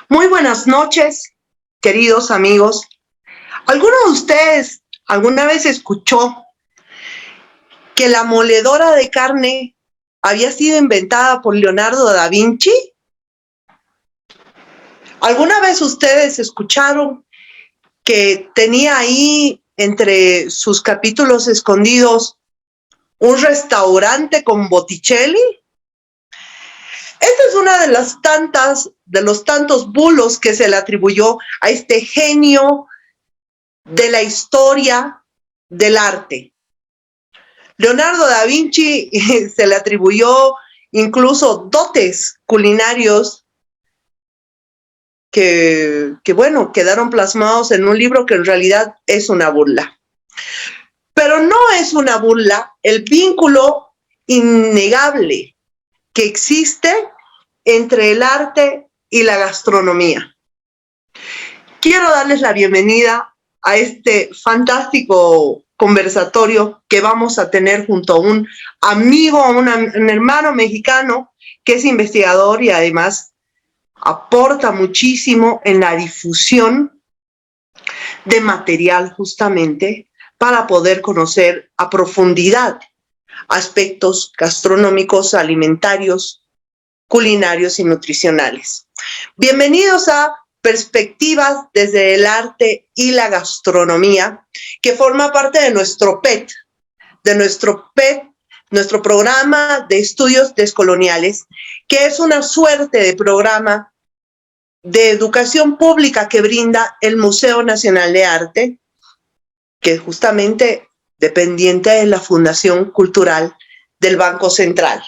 Muy buenas noches, queridos amigos. ¿Alguno de ustedes alguna vez escuchó que la moledora de carne había sido inventada por Leonardo da Vinci? ¿Alguna vez ustedes escucharon que tenía ahí entre sus capítulos escondidos un restaurante con Botticelli? Esta es una de los tantos bulos que se le atribuyó a este genio de la historia del arte. Leonardo da Vinci se le atribuyó incluso dotes culinarios que quedaron plasmados en un libro que en realidad es una burla. Pero no es una burla el vínculo innegable que existe entre el arte y la gastronomía. Quiero darles la bienvenida a este fantástico conversatorio que vamos a tener junto a un amigo, un hermano mexicano que es investigador y además aporta muchísimo en la difusión de material justamente para poder conocer a profundidad aspectos gastronómicos, alimentarios, culinarios y nutricionales. Bienvenidos a Perspectivas desde el arte y la gastronomía, que forma parte de nuestro PET, nuestro programa de estudios descoloniales, que es una suerte de programa de educación pública que brinda el Museo Nacional de Arte, que es justamente dependiente de la Fundación Cultural del Banco Central.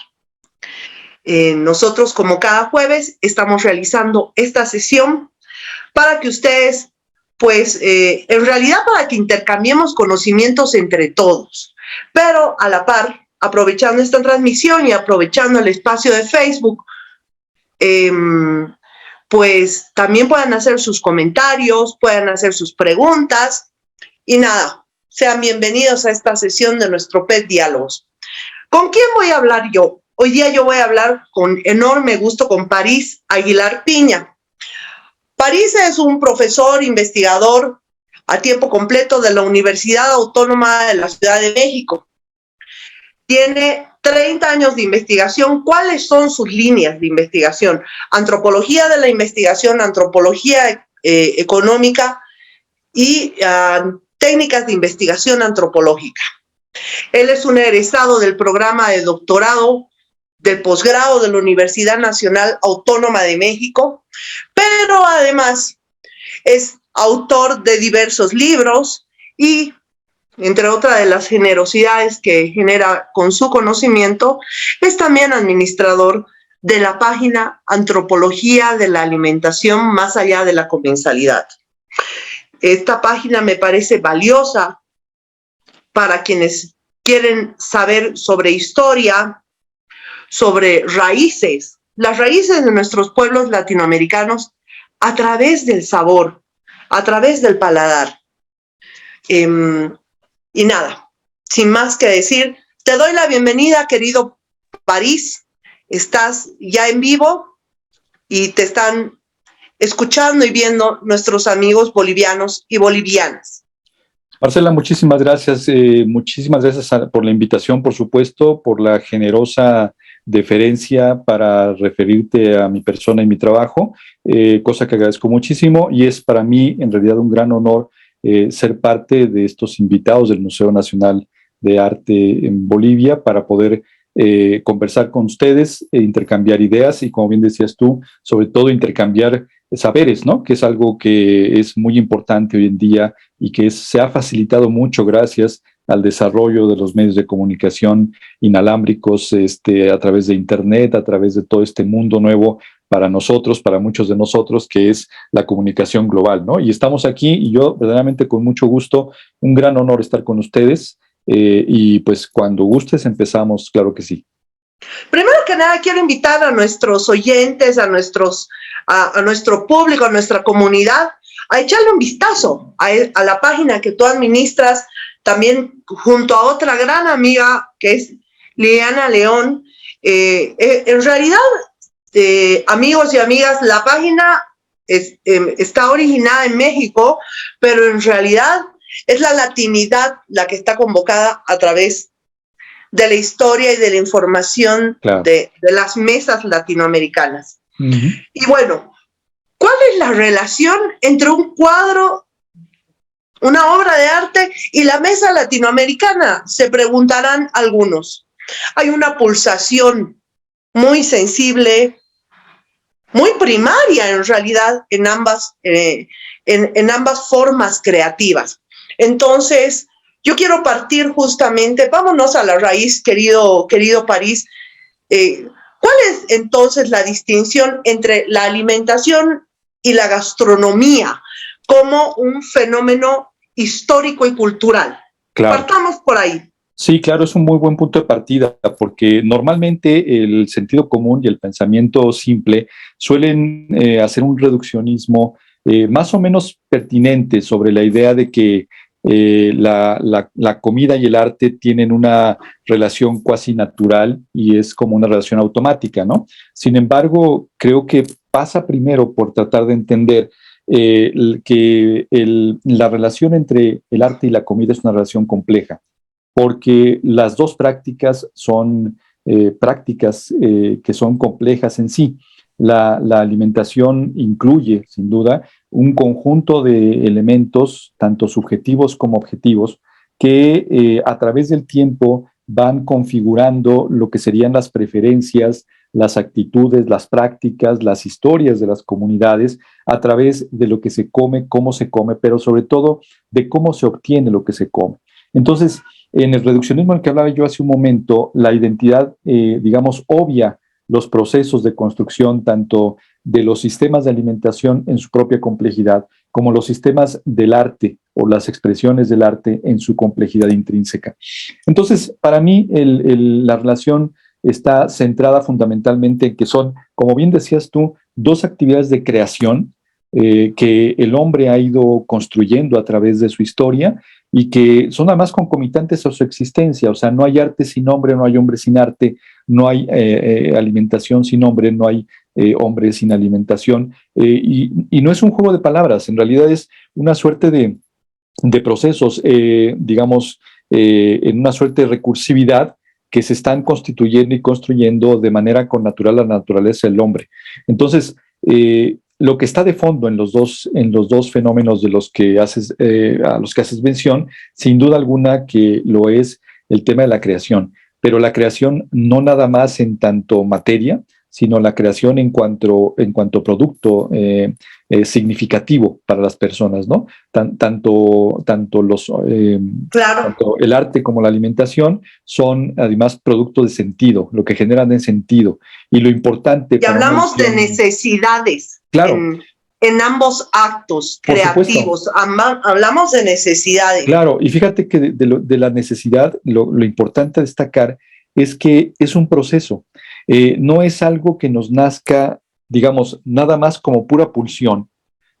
Nosotros, como cada jueves, estamos realizando esta sesión para que ustedes, en realidad para que intercambiemos conocimientos entre todos, pero a la par, aprovechando esta transmisión y aprovechando el espacio de Facebook, pues también puedan hacer sus comentarios, puedan hacer sus preguntas y nada, sean bienvenidos a esta sesión de nuestro PET Diálogos. ¿Con quién voy a hablar yo? Hoy día yo voy a hablar con enorme gusto con París Aguilar Piña. París es un profesor investigador a tiempo completo de la Universidad Autónoma de la Ciudad de México. Tiene 30 años de investigación. ¿Cuáles son sus líneas de investigación? Antropología de la investigación, antropología económica y técnicas de investigación antropológica. Él es un egresado del programa de doctorado del posgrado de la Universidad Nacional Autónoma de México, pero además es autor de diversos libros y, entre otras de las generosidades que genera con su conocimiento, es también administrador de la página Antropología de la Alimentación más allá de la comensalidad. Esta página me parece valiosa para quienes quieren saber sobre historia, sobre raíces, las raíces de nuestros pueblos latinoamericanos a través del sabor, a través del paladar. Y nada, sin más que decir, te doy la bienvenida, querido París. Estás ya en vivo y te están escuchando y viendo nuestros amigos bolivianos y bolivianas. Marcela, muchísimas gracias por la invitación, por supuesto, por la generosa deferencia para referirte a mi persona y mi trabajo, cosa que agradezco muchísimo, y es para mí en realidad un gran honor ser parte de estos invitados del Museo Nacional de Arte en Bolivia para poder conversar con ustedes, intercambiar ideas y, como bien decías tú, sobre todo intercambiar saberes, ¿no? Que es algo que es muy importante hoy en día y que se ha facilitado mucho gracias al desarrollo de los medios de comunicación inalámbricos a través de Internet, a través de todo este mundo nuevo para nosotros, para muchos de nosotros, que es la comunicación global, ¿no? Y estamos aquí y yo verdaderamente con mucho gusto, un gran honor estar con ustedes y pues cuando gustes empezamos, claro que sí. Primero que nada quiero invitar a nuestros oyentes, a nuestro público, a nuestra comunidad, a echarle un vistazo a la página que tú administras, también junto a otra gran amiga que es Liliana León. En realidad, amigos y amigas, la página está originada en México, pero en realidad es la latinidad la que está convocada a través de la historia y de la información de las mesas latinoamericanas. Y bueno, ¿cuál es la relación entre un cuadro, una obra de arte y la mesa latinoamericana? Se preguntarán algunos. Hay una pulsación muy sensible, muy primaria en realidad en ambas formas creativas. Entonces, yo quiero partir justamente, vámonos a la raíz, querido París. ¿Cuál es entonces la distinción entre la alimentación y la gastronomía como un fenómeno histórico y cultural? Claro. Partamos por ahí. Sí, claro, es un muy buen punto de partida, porque normalmente el sentido común y el pensamiento simple suelen hacer un reduccionismo más o menos pertinente sobre la idea de que la comida y el arte tienen una relación cuasi natural y es como una relación automática, ¿no? Sin embargo, creo que pasa primero por tratar de entender la relación entre el arte y la comida es una relación compleja, porque las dos prácticas son prácticas que son complejas en sí. La alimentación incluye, sin duda, un conjunto de elementos, tanto subjetivos como objetivos, que a través del tiempo van configurando lo que serían las preferencias, las actitudes, las prácticas, las historias de las comunidades a través de lo que se come, cómo se come, pero sobre todo de cómo se obtiene lo que se come. Entonces, en el reduccionismo al que hablaba yo hace un momento, la identidad, digamos, obvia los procesos de construcción tanto de los sistemas de alimentación en su propia complejidad, como los sistemas del arte o las expresiones del arte en su complejidad intrínseca. Entonces, para mí, la relación está centrada fundamentalmente en que son, como bien decías tú, dos actividades de creación que el hombre ha ido construyendo a través de su historia y que son además concomitantes a su existencia. O sea, no hay arte sin hombre, no hay hombre sin arte, no hay alimentación sin hombre, no hay hombre sin alimentación. Y no es un juego de palabras, en realidad es una suerte de procesos, digamos, en una suerte de recursividad que se están constituyendo y construyendo de manera connatural a la naturaleza del hombre. Entonces, lo que está de fondo en los dos fenómenos de los que a los que haces mención, sin duda alguna que lo es el tema de la creación, pero la creación no nada más en tanto materia, sino la creación en cuanto producto significativo para las personas, ¿no? Tanto el arte como la alimentación son además producto de sentido, lo que generan es sentido. Y lo importante... Y hablamos de necesidades. Claro. En ambos actos creativos, hablamos de necesidades. Claro, y fíjate que de la necesidad, lo importante a destacar es que es un proceso. No es algo que nos nazca, digamos, nada más como pura pulsión,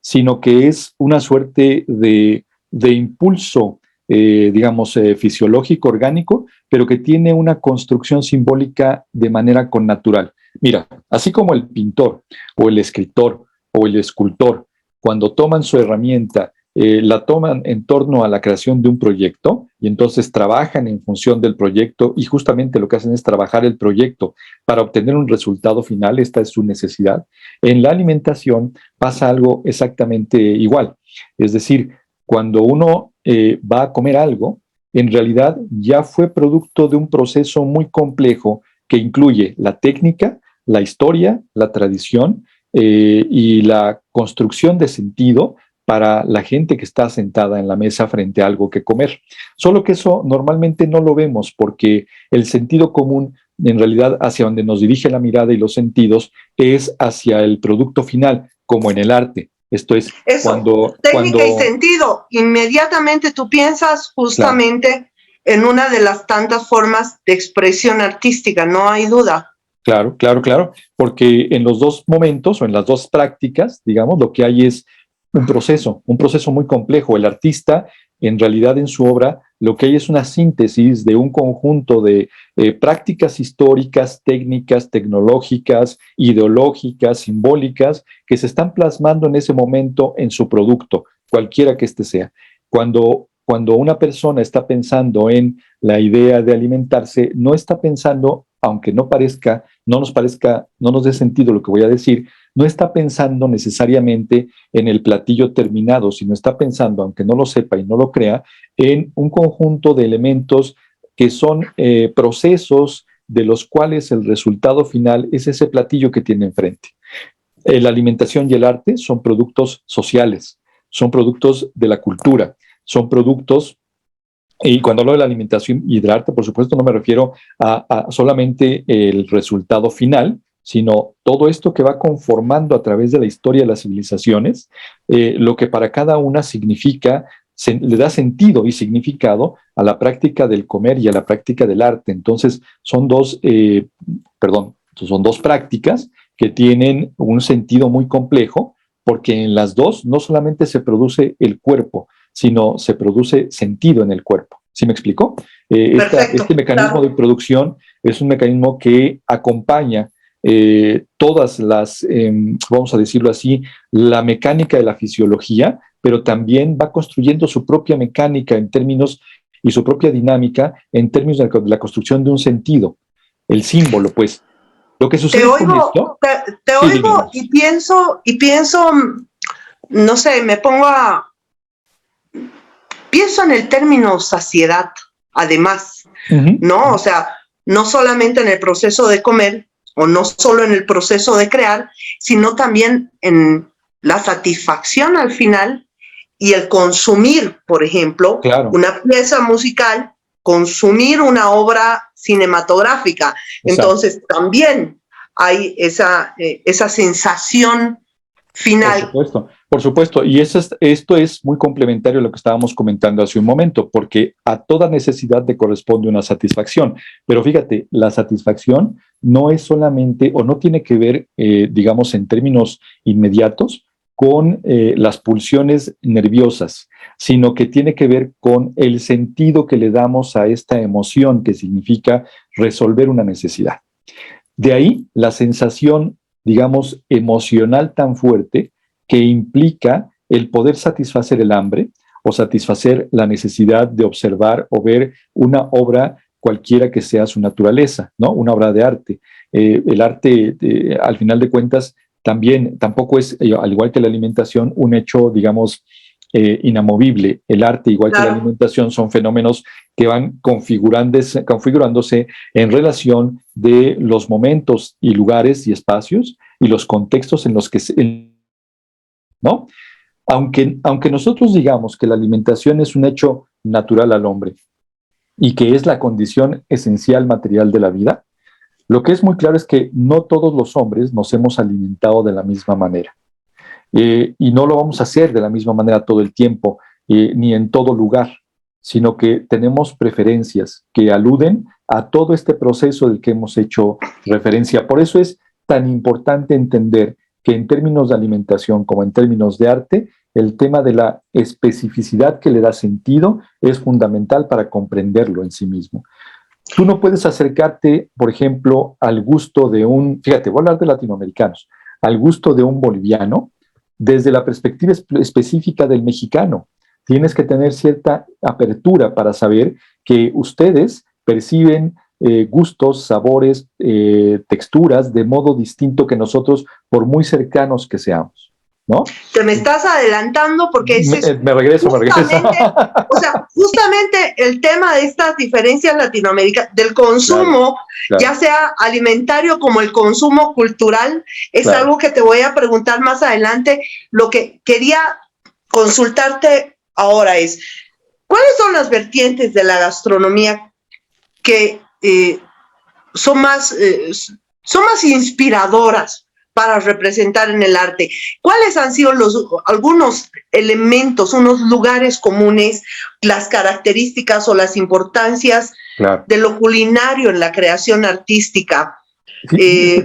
sino que es una suerte de impulso, digamos, fisiológico, orgánico, pero que tiene una construcción simbólica de manera connatural. Mira, así como el pintor o el escritor o el escultor, cuando toman su herramienta, la toman en torno a la creación de un proyecto y entonces trabajan en función del proyecto y justamente lo que hacen es trabajar el proyecto para obtener un resultado final. Esta es su necesidad. En la alimentación pasa algo exactamente igual. Es decir, cuando uno va a comer algo, en realidad ya fue producto de un proceso muy complejo que incluye la técnica, la historia, la tradición y la construcción de sentido para la gente que está sentada en la mesa frente a algo que comer. Solo que eso normalmente no lo vemos porque el sentido común, en realidad hacia donde nos dirige la mirada y los sentidos, es hacia el producto final, como en el arte. Esto es técnica y sentido. Inmediatamente tú piensas justamente en una de las tantas formas de expresión artística, no hay duda. Claro, porque en los dos momentos o en las dos prácticas, digamos, lo que hay es un proceso muy complejo. El artista, en realidad, en su obra, lo que hay es una síntesis de un conjunto de prácticas históricas, técnicas, tecnológicas, ideológicas, simbólicas, que se están plasmando en ese momento en su producto, cualquiera que este sea. Cuando una persona está pensando en la idea de alimentarse, no está pensando, aunque no nos dé sentido lo que voy a decir, no está pensando necesariamente en el platillo terminado, sino está pensando, aunque no lo sepa y no lo crea, en un conjunto de elementos que son procesos de los cuales el resultado final es ese platillo que tiene enfrente. La alimentación y el arte son productos sociales, son productos de la cultura, son productos, y cuando hablo de la alimentación y del arte, por supuesto, no me refiero a solamente el resultado final, sino todo esto que va conformando a través de la historia de las civilizaciones, lo que para cada una significa, le da sentido y significado a la práctica del comer y a la práctica del arte. Entonces, son dos prácticas que tienen un sentido muy complejo, porque en las dos no solamente se produce el cuerpo, sino se produce sentido en el cuerpo. ¿Sí me explico? Este mecanismo de producción es un mecanismo que acompaña todas las, vamos a decirlo así, la mecánica de la fisiología, pero también va construyendo su propia mecánica en términos y su propia dinámica en términos de la construcción de un sentido, el símbolo, pues. Lo que sucede con esto... Te oigo y pienso, no sé, pienso en el término saciedad, además, ¿no? O sea, no solamente en el proceso de comer, o no solo en el proceso de crear, sino también en la satisfacción al final y el consumir, por ejemplo, una pieza musical, consumir una obra cinematográfica. Entonces, también hay esa sensación final. Por supuesto. Y esto es muy complementario a lo que estábamos comentando hace un momento, porque a toda necesidad le corresponde una satisfacción. Pero fíjate, la satisfacción no es solamente, o no tiene que ver, digamos, en términos inmediatos, con las pulsiones nerviosas, sino que tiene que ver con el sentido que le damos a esta emoción que significa resolver una necesidad. De ahí la sensación, digamos, emocional tan fuerte que implica el poder satisfacer el hambre o satisfacer la necesidad de observar o ver una obra cualquiera que sea su naturaleza, ¿no? Una obra de arte. El arte, al final de cuentas, tampoco es, al igual que la alimentación, un hecho, digamos, inamovible. El arte, igual que la alimentación, son fenómenos que van configurándose en relación de los momentos y lugares y espacios y los contextos en los que ¿no? Aunque nosotros digamos que la alimentación es un hecho natural al hombre y que es la condición esencial material de la vida, lo que es muy claro es que no todos los hombres nos hemos alimentado de la misma manera. Y no lo vamos a hacer de la misma manera todo el tiempo, ni en todo lugar, sino que tenemos preferencias que aluden a todo este proceso del que hemos hecho referencia. Por eso es tan importante entender que en términos de alimentación como en términos de arte, el tema de la especificidad que le da sentido es fundamental para comprenderlo en sí mismo. Tú no puedes acercarte, por ejemplo, al gusto de fíjate, voy a hablar de latinoamericanos, al gusto de un boliviano desde la perspectiva específica del mexicano. Tienes que tener cierta apertura para saber que ustedes perciben gustos, sabores, texturas de modo distinto que nosotros, por muy cercanos que seamos, ¿no? Te me estás adelantando porque me regreso. O sea, justamente el tema de estas diferencias latinoamericanas, del consumo, claro. Ya sea alimentario como el consumo cultural, es algo que te voy a preguntar más adelante. Lo que quería consultarte ahora es, ¿cuáles son las vertientes de la gastronomía que son más inspiradoras para representar en el arte? ¿Cuáles han sido algunos elementos, unos lugares comunes, las características o las importancias de lo culinario en la creación artística?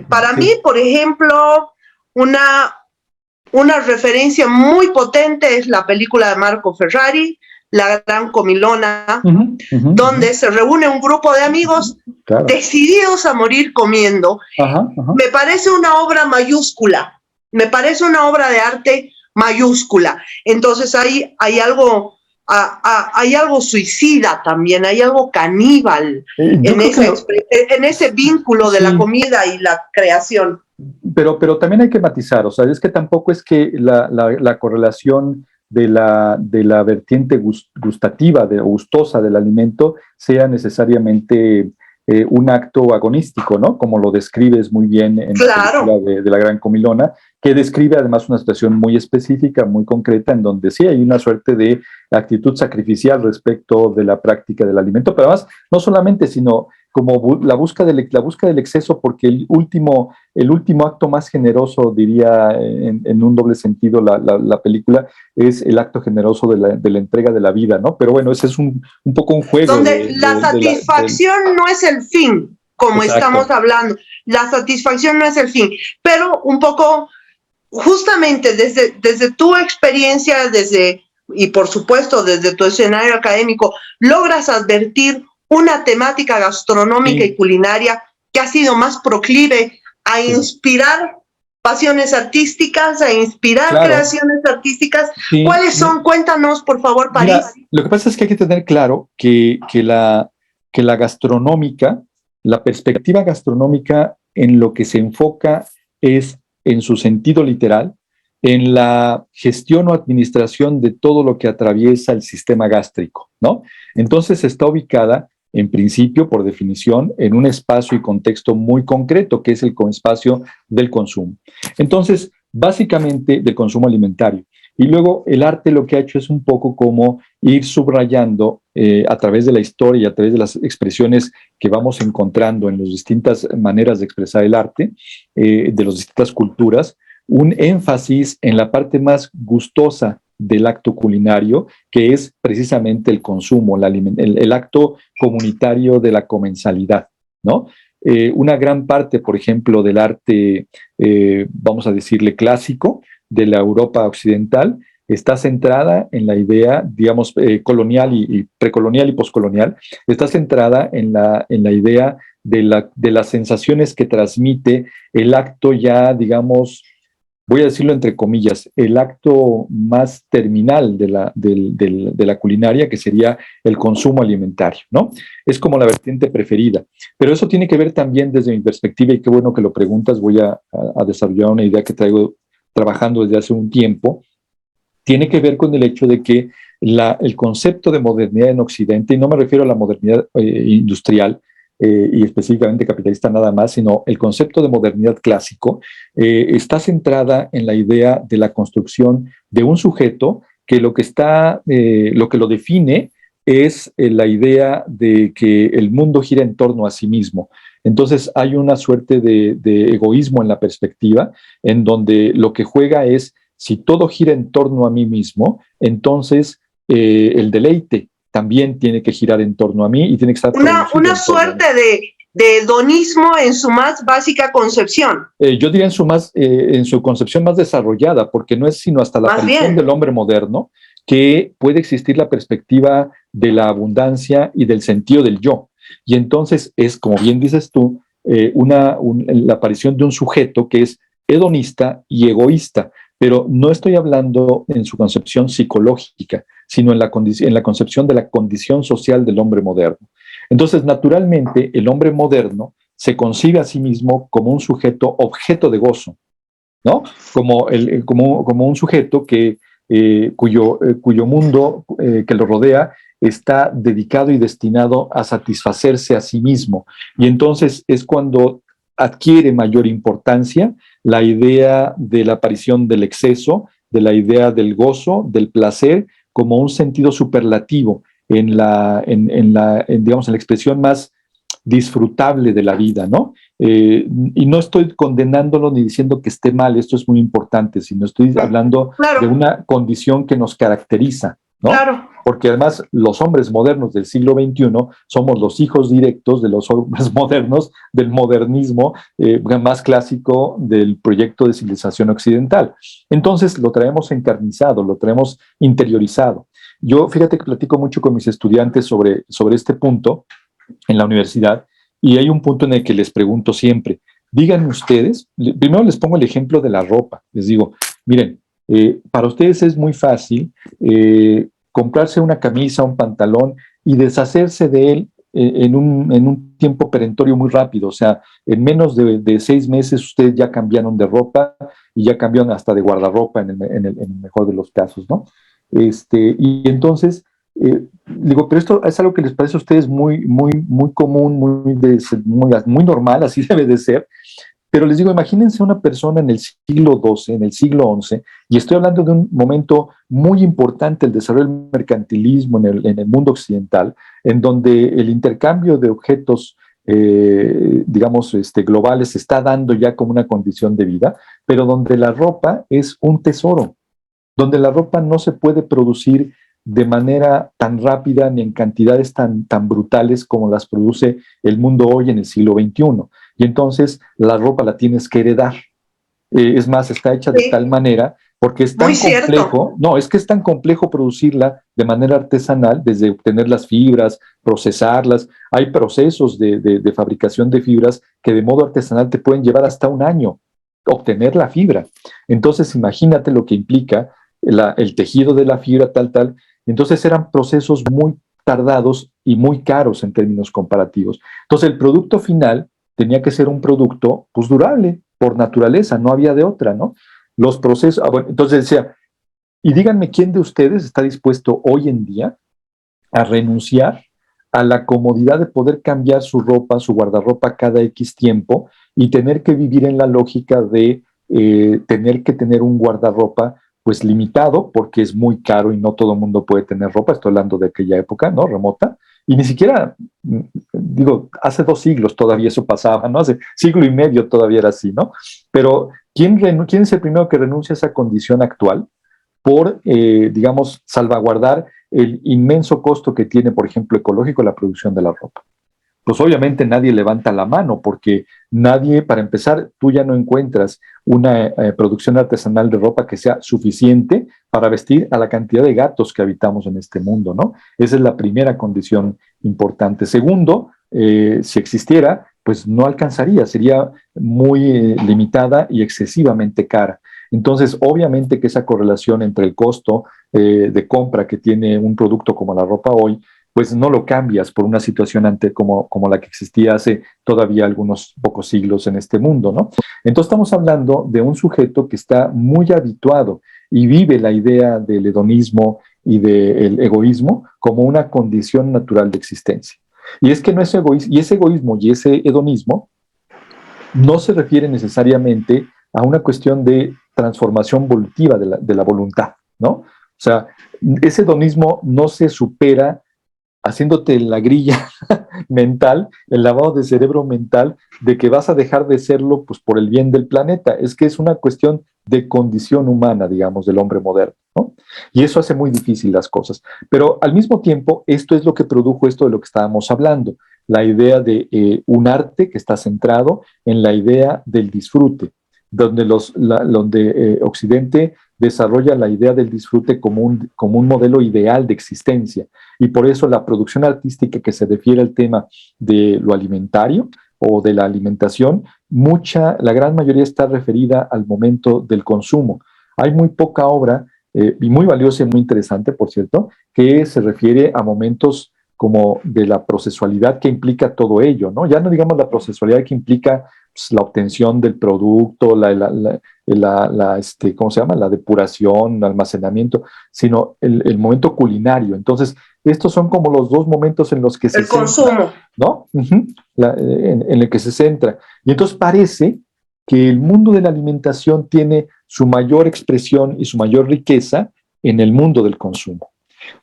Para mí, por ejemplo, una referencia muy potente es la película de Marco Ferrari, La Gran Comilona, donde se reúne un grupo de amigos decididos a morir comiendo. Me parece una obra mayúscula, me parece una obra de arte mayúscula. Entonces hay algo suicida también, hay algo caníbal en ese vínculo de la comida y la creación. Pero también hay que matizar, o sea, es que tampoco es que la correlación de la vertiente gustativa, gustosa del alimento sea necesariamente un acto agonístico, ¿no? Como lo describes muy bien en la película de La Gran Comilona, que describe además una situación muy específica, muy concreta, en donde sí hay una suerte de actitud sacrificial respecto de la práctica del alimento, pero además no solamente, sino como la búsqueda del exceso, porque el último acto más generoso, diría en un doble sentido la película, es el acto generoso de la entrega de la vida, ¿no? Pero bueno, ese es un poco un juego. Donde la satisfacción no es el fin, como estamos hablando. La satisfacción no es el fin, pero un poco, justamente desde tu experiencia, y por supuesto desde tu escenario académico, logras advertir una temática gastronómica y culinaria que ha sido más proclive a inspirar pasiones artísticas, a inspirar creaciones artísticas. ¿Cuáles son? Cuéntanos, por favor, París. Mira, lo que pasa es que hay que tener claro que la gastronómica, la perspectiva gastronómica en lo que se enfoca es en su sentido literal, en la gestión o administración de todo lo que atraviesa el sistema gástrico, ¿no? Entonces está ubicada, en principio, por definición, en un espacio y contexto muy concreto, que es el espacio del consumo. Entonces, básicamente, del consumo alimentario. Y luego el arte lo que ha hecho es un poco como ir subrayando a través de la historia y a través de las expresiones que vamos encontrando en las distintas maneras de expresar el arte, de las distintas culturas, un énfasis en la parte más gustosa del acto culinario, que es precisamente el consumo, el acto comunitario de la comensalidad, ¿no? Una gran parte, por ejemplo, del arte, vamos a decirle clásico, de la Europa occidental, está centrada en la idea, digamos, colonial y precolonial y poscolonial, está centrada en la idea de las sensaciones que transmite el acto ya, digamos, voy a decirlo entre comillas, el acto más terminal de la culinaria, que sería el consumo alimentario, ¿no? Es como la vertiente preferida. Pero eso tiene que ver también desde mi perspectiva, y qué bueno que lo preguntas, voy a desarrollar una idea que traigo trabajando desde hace un tiempo, tiene que ver con el hecho de que el concepto de modernidad en Occidente, y no me refiero a la modernidad industrial, y específicamente capitalista nada más, sino el concepto de modernidad clásico, está centrada en la idea de la construcción de un sujeto que lo que lo define es la idea de que el mundo gira en torno a sí mismo. Entonces hay una suerte de egoísmo en la perspectiva, en donde lo que juega es, si todo gira en torno a mí mismo, entonces el deleite también tiene que girar en torno a mí y tiene que estar... Una suerte de hedonismo en su más básica concepción. Yo diría en su concepción más desarrollada, porque no es sino hasta la aparición del hombre moderno que puede existir la perspectiva de la abundancia y del sentido del yo. Y entonces es, como bien dices tú, la aparición de un sujeto que es hedonista y egoísta, pero no estoy hablando en su concepción psicológica, sino en la concepción de la condición social del hombre moderno. Entonces, naturalmente, el hombre moderno se concibe a sí mismo como un sujeto objeto de gozo, ¿no? Como un sujeto cuyo mundo que lo rodea está dedicado y destinado a satisfacerse a sí mismo. Y entonces es cuando adquiere mayor importancia la idea de la aparición del exceso, de la idea del gozo, del placer, como un sentido superlativo digamos, en la expresión más disfrutable de la vida, ¿no? Y no estoy condenándolo ni diciendo que esté mal, esto es muy importante, sino estoy hablando de una condición que nos caracteriza, ¿no? Claro. Porque además los hombres modernos del siglo XXI somos los hijos directos de los hombres modernos del modernismo más clásico del proyecto de civilización occidental. Entonces lo traemos encarnizado, lo traemos interiorizado. Yo, fíjate que platico mucho con mis estudiantes sobre este punto en la universidad, y hay un punto en el que les pregunto siempre, díganme ustedes, primero les pongo el ejemplo de la ropa, les digo, miren, para ustedes es muy fácil comprarse una camisa, un pantalón y deshacerse de él en un tiempo perentorio muy rápido, o sea, en menos de 6 meses ustedes ya cambiaron de ropa y ya cambiaron hasta de guardarropa en el mejor de los casos, ¿no? Y entonces, digo, pero esto es algo que les parece a ustedes muy común, muy normal, así debe de ser. Pero les digo, imagínense una persona en el siglo XII, en el siglo XI, y estoy hablando de un momento muy importante, el desarrollo del mercantilismo en el mundo occidental, en donde el intercambio de objetos, digamos, globales se está dando ya como una condición de vida, pero donde la ropa es un tesoro, donde la ropa no se puede producir de manera tan rápida ni en cantidades tan brutales como las produce el mundo hoy en el siglo XXI. Y entonces la ropa la tienes que heredar. Es más, está hecha de tal manera porque es tan complejo, no, es que es tan complejo producirla de manera artesanal, desde obtener las fibras, procesarlas. Hay procesos de fabricación de fibras que de modo artesanal te pueden llevar hasta un año obtener la fibra. Entonces, imagínate lo que implica el tejido de la fibra, tal. Entonces, eran procesos muy tardados y muy caros en términos comparativos. Entonces, el producto final tenía que ser un producto, pues, durable, por naturaleza, no había de otra, ¿no? Los procesos, bueno, entonces decía, y díganme quién de ustedes está dispuesto hoy en día a renunciar a la comodidad de poder cambiar su ropa, su guardarropa cada X tiempo y tener que vivir en la lógica de tener que tener un guardarropa pues limitado porque es muy caro y no todo el mundo puede tener ropa. Estoy hablando de aquella época, ¿no? Remota. Y ni siquiera, digo, hace 2 siglos todavía eso pasaba, ¿no? Hace siglo y medio todavía era así, ¿no? Pero ¿quién es el primero que renuncia a esa condición actual por, digamos, salvaguardar el inmenso costo que tiene, por ejemplo, ecológico la producción de la ropa? Pues obviamente nadie levanta la mano porque nadie, para empezar, tú ya no encuentras una producción artesanal de ropa que sea suficiente para vestir a la cantidad de gatos que habitamos en este mundo, ¿no? Esa es la primera condición importante. Segundo, si existiera, pues no alcanzaría, sería muy limitada y excesivamente cara. Entonces, obviamente que esa correlación entre el costo de compra que tiene un producto como la ropa hoy, pues no lo cambias por una situación como la que existía hace todavía algunos pocos siglos en este mundo, ¿no? Entonces estamos hablando de un sujeto que está muy habituado y vive la idea del hedonismo y del egoísmo como una condición natural de existencia. Y es que no es egoísmo, y ese egoísmo y ese hedonismo no se refiere necesariamente a una cuestión de transformación evolutiva de la voluntad, ¿no? O sea, ese hedonismo no se supera haciéndote la grilla mental, el lavado de cerebro mental, de que vas a dejar de serlo pues, por el bien del planeta. Es que es una cuestión de condición humana, digamos, del hombre moderno, ¿no? Y eso hace muy difícil las cosas. Pero al mismo tiempo, esto es lo que produjo esto de lo que estábamos hablando, la idea de un arte que está centrado en la idea del disfrute, donde Occidente desarrolla la idea del disfrute como un modelo ideal de existencia. Y por eso la producción artística que se refiere al tema de lo alimentario o de la alimentación, la gran mayoría está referida al momento del consumo. Hay muy poca obra, y muy valiosa y muy interesante, por cierto, que se refiere a momentos como de la procesualidad que implica todo ello, ¿no? Ya no digamos la procesualidad que implica pues, la obtención del producto, ¿cómo se llama? La depuración, el almacenamiento, sino el momento culinario. Entonces, estos son como los 2 momentos en los que se centra, consumo, ¿no? En el que se centra. Y entonces parece que el mundo de la alimentación tiene su mayor expresión y su mayor riqueza en el mundo del consumo.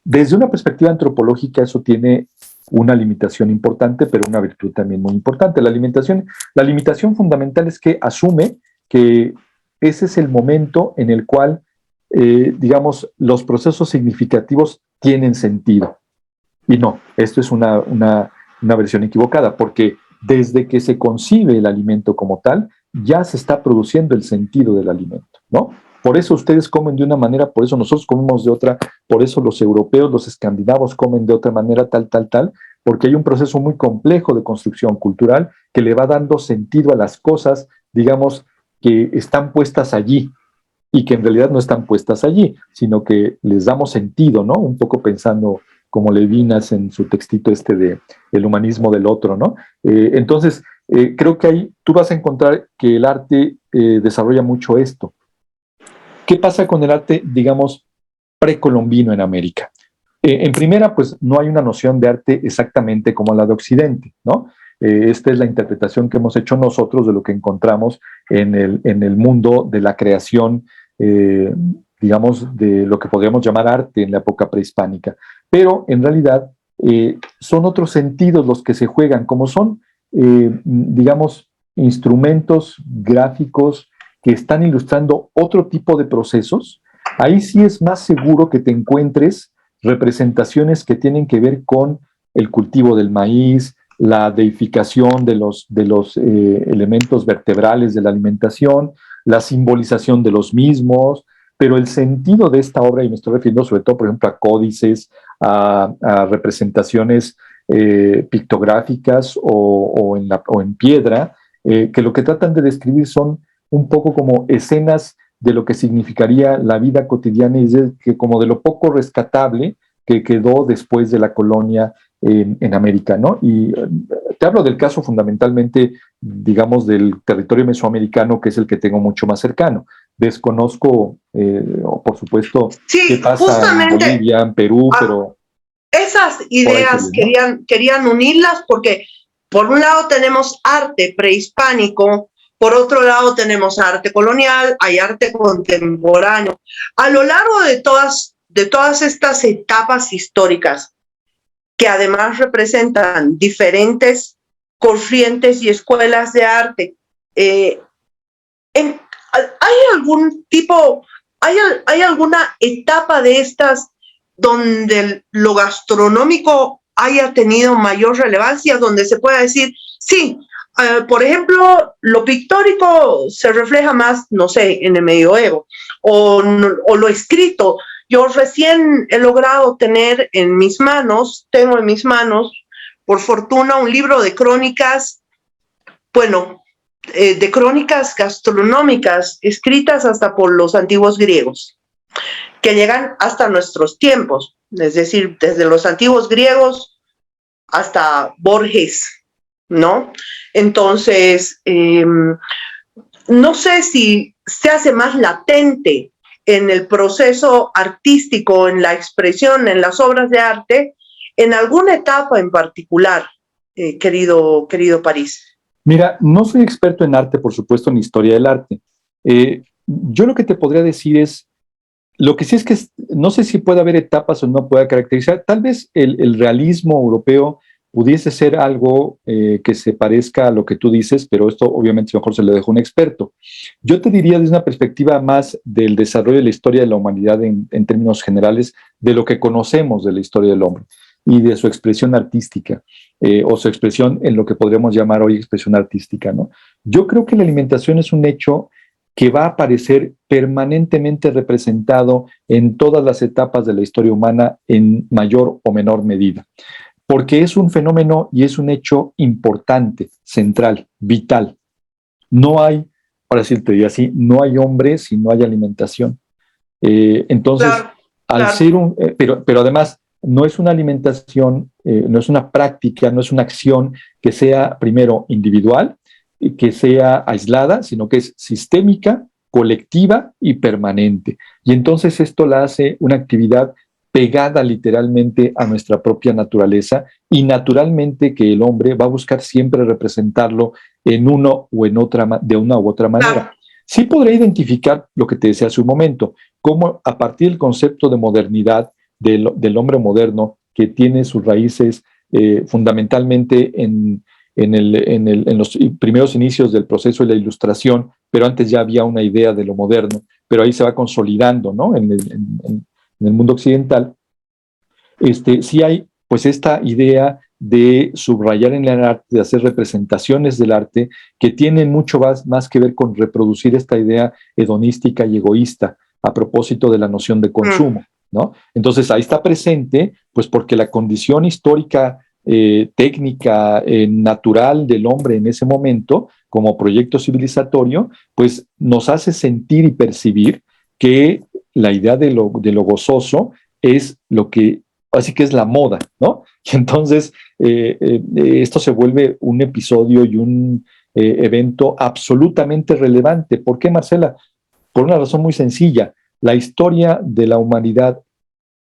Desde una perspectiva antropológica, eso tiene una limitación importante, pero una virtud también muy importante. La limitación fundamental es que asume que ese es el momento en el cual, digamos, los procesos significativos tienen sentido. Y no, esto es una versión equivocada, porque desde que se concibe el alimento como tal, ya se está produciendo el sentido del alimento, ¿no? por eso ustedes comen de una manera, por eso nosotros comemos de otra, por eso los europeos, los escandinavos comen de otra manera, tal, porque hay un proceso muy complejo de construcción cultural que le va dando sentido a las cosas, digamos, que están puestas allí y que en realidad no están puestas allí, sino que les damos sentido, ¿no? Un poco pensando como Levinas en su textito de El humanismo del otro, ¿no? Entonces, creo que ahí tú vas a encontrar que el arte desarrolla mucho esto. ¿Qué pasa con el arte, digamos, precolombino en América? En primera, pues no hay una noción de arte exactamente como la de Occidente, ¿no? Esta es la interpretación que hemos hecho nosotros de lo que encontramos en el mundo de la creación, digamos, de lo que podríamos llamar arte en la época prehispánica. Pero en realidad son otros sentidos los que se juegan, como son, digamos, instrumentos gráficos que están ilustrando otro tipo de procesos. Ahí sí es más seguro que te encuentres representaciones que tienen que ver con el cultivo del maíz, la deificación de los elementos vertebrales de la alimentación, la simbolización de los mismos, pero el sentido de esta obra, y me estoy refiriendo sobre todo, por ejemplo, a códices, a representaciones pictográficas o en piedra, que lo que tratan de describir son un poco como escenas de lo que significaría la vida cotidiana y que como de lo poco rescatable que quedó después de la colonia en América, ¿no? Y te hablo del caso fundamentalmente, digamos, del territorio mesoamericano, que es el que tengo mucho más cercano. Desconozco, por supuesto, sí, qué pasa justamente, en Bolivia, en Perú, pero esas ideas sería, ¿no? querían unirlas porque por un lado tenemos arte prehispánico, por otro lado tenemos arte colonial, hay arte contemporáneo. A lo largo de todas estas etapas históricas, que además representan diferentes corrientes y escuelas de arte, ¿hay algún tipo, hay alguna etapa de estas donde lo gastronómico haya tenido mayor relevancia, donde se pueda decir, sí, por ejemplo, lo pictórico se refleja más, no sé, en el medioevo, o lo escrito? Yo recién he logrado tengo en mis manos, por fortuna, un libro de crónicas, bueno, de crónicas gastronómicas, escritas hasta por los antiguos griegos, que llegan hasta nuestros tiempos, es decir, desde los antiguos griegos hasta Borges, ¿no? Entonces, no sé si se hace más latente en el proceso artístico, en la expresión, en las obras de arte, en alguna etapa en particular, querido París. Mira, no soy experto en arte, por supuesto, en historia del arte. Yo lo que te podría decir es, lo que sí es que no sé si puede haber etapas o no pueda caracterizar. Tal vez el realismo europeo pudiese ser algo que se parezca a lo que tú dices, pero esto obviamente mejor se lo dejo a un experto. Yo te diría desde una perspectiva más del desarrollo de la historia de la humanidad en términos generales, de lo que conocemos de la historia del hombre y de su expresión artística, o su expresión en lo que podríamos llamar hoy expresión artística, ¿no? Yo creo que la alimentación es un hecho que va a aparecer permanentemente representado en todas las etapas de la historia humana en mayor o menor medida, porque es un fenómeno y es un hecho importante, central, vital. No hay, para decirte así, no hay hombre si no hay alimentación. Entonces, Claro, al claro. ser pero además no es una alimentación, no es una práctica, no es una acción que sea primero individual, que sea aislada, sino que es sistémica, colectiva y permanente. Y entonces esto la hace una actividad pegada literalmente a nuestra propia naturaleza y naturalmente que el hombre va a buscar siempre representarlo en uno o en otra, de una u otra manera. Claro. Sí podré identificar lo que te decía hace un momento, cómo a partir del concepto de modernidad del hombre moderno, que tiene sus raíces fundamentalmente en los primeros inicios del proceso de la Ilustración, pero antes ya había una idea de lo moderno, pero ahí se va consolidando, ¿no? En el mundo occidental, sí hay pues esta idea de subrayar en el arte, de hacer representaciones del arte que tienen mucho más que ver con reproducir esta idea hedonística y egoísta a propósito de la noción de consumo, ¿no? Entonces ahí está presente, pues porque la condición histórica, técnica, natural del hombre en ese momento, como proyecto civilizatorio, pues nos hace sentir y percibir que la idea de lo gozoso es lo que, así que es la moda, ¿no? Y entonces esto se vuelve un episodio y un evento absolutamente relevante. ¿Por qué, Marcela? Por una razón muy sencilla. La historia de la humanidad,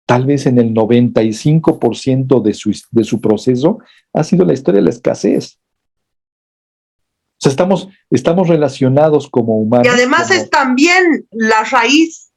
tal vez en el 95% de su proceso, ha sido la historia de la escasez. O sea, estamos relacionados como humanos. Y además es también la raíz,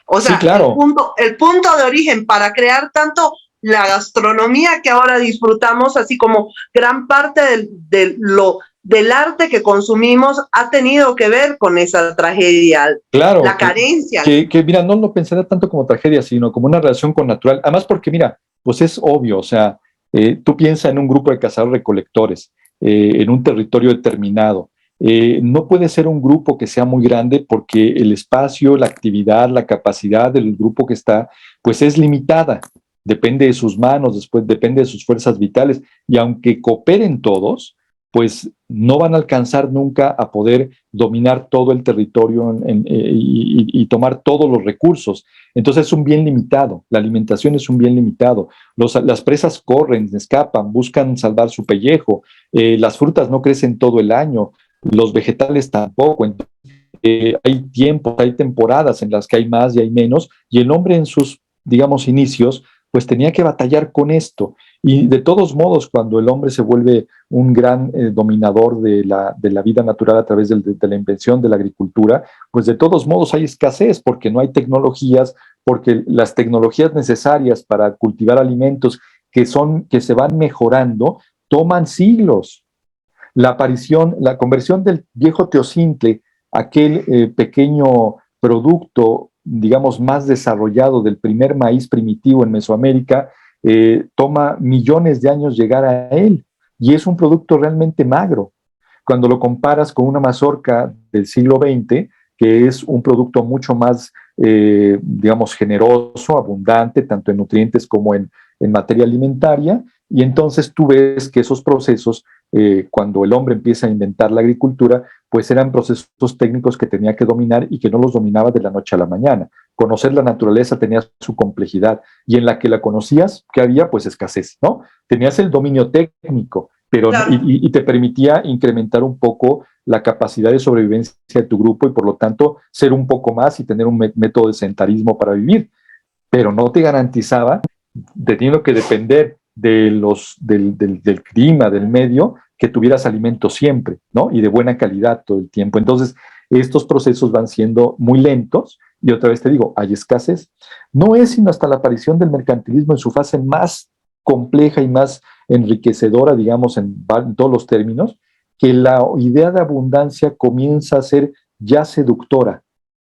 o sea, sí, claro. el punto de origen para crear tanto la gastronomía que ahora disfrutamos, así como gran parte del arte que consumimos ha tenido que ver con esa tragedia, claro, la carencia. Que mira, no lo pensaría tanto como tragedia, sino como una relación con natural. Además, porque mira, pues es obvio, o sea, tú piensas en un grupo de cazadores-recolectores, en un territorio determinado. No puede ser un grupo que sea muy grande porque el espacio, la actividad, la capacidad del grupo que está, pues es limitada. Depende de sus manos, después depende de sus fuerzas vitales. Y aunque cooperen todos, pues no van a alcanzar nunca a poder dominar todo el territorio y tomar todos los recursos. Entonces es un bien limitado, la alimentación es un bien limitado. Las presas corren, escapan, buscan salvar su pellejo, las frutas no crecen todo el año, los vegetales tampoco. Entonces, hay tiempos, hay temporadas en las que hay más y hay menos, y el hombre en sus, digamos, inicios, pues tenía que batallar con esto. Y de todos modos, cuando el hombre se vuelve un gran dominador de la vida natural a través de la invención de la agricultura, pues de todos modos hay escasez porque no hay tecnologías, porque las tecnologías necesarias para cultivar alimentos que se van mejorando toman siglos. La conversión del viejo teocintle, aquel pequeño producto, digamos, más desarrollado del primer maíz primitivo en Mesoamérica, toma millones de años llegar a él y es un producto realmente magro. Cuando lo comparas con una mazorca del siglo XX, que es un producto mucho más, digamos, generoso, abundante, tanto en nutrientes como en materia alimentaria, y entonces tú ves que esos procesos, cuando el hombre empieza a inventar la agricultura, pues eran procesos técnicos que tenía que dominar y que no los dominaba de la noche a la mañana. Conocer la naturaleza tenía su complejidad y en la que la conocías, ¿qué había? Pues escasez, ¿no? Tenías el dominio técnico, pero claro. y te permitía incrementar un poco la capacidad de sobrevivencia de tu grupo y por lo tanto ser un poco más y tener un método de sedentarismo para vivir, pero no te garantizaba, teniendo que depender del clima, del medio, que tuvieras alimento siempre, ¿no? Y de buena calidad todo el tiempo. Entonces, estos procesos van siendo muy lentos y otra vez te digo, hay escasez. No es sino hasta la aparición del mercantilismo en su fase más compleja y más enriquecedora, digamos, en todos los términos, que la idea de abundancia comienza a ser ya seductora,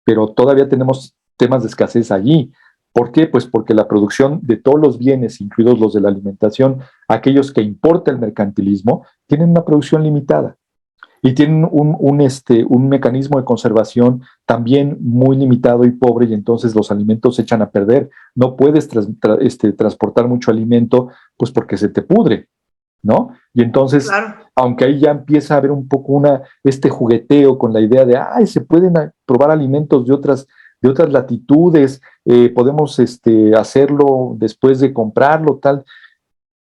pero todavía tenemos temas de escasez allí. ¿Por qué? Pues porque la producción de todos los bienes, incluidos los de la alimentación, aquellos que importa el mercantilismo, tienen una producción limitada y tienen un mecanismo de conservación también muy limitado y pobre, y entonces los alimentos se echan a perder. No puedes transportar mucho alimento, pues porque se te pudre, ¿no? Y entonces, claro, aunque ahí ya empieza a haber un poco este jugueteo con la idea de, se pueden probar alimentos de otras latitudes, podemos hacerlo después de comprarlo, tal.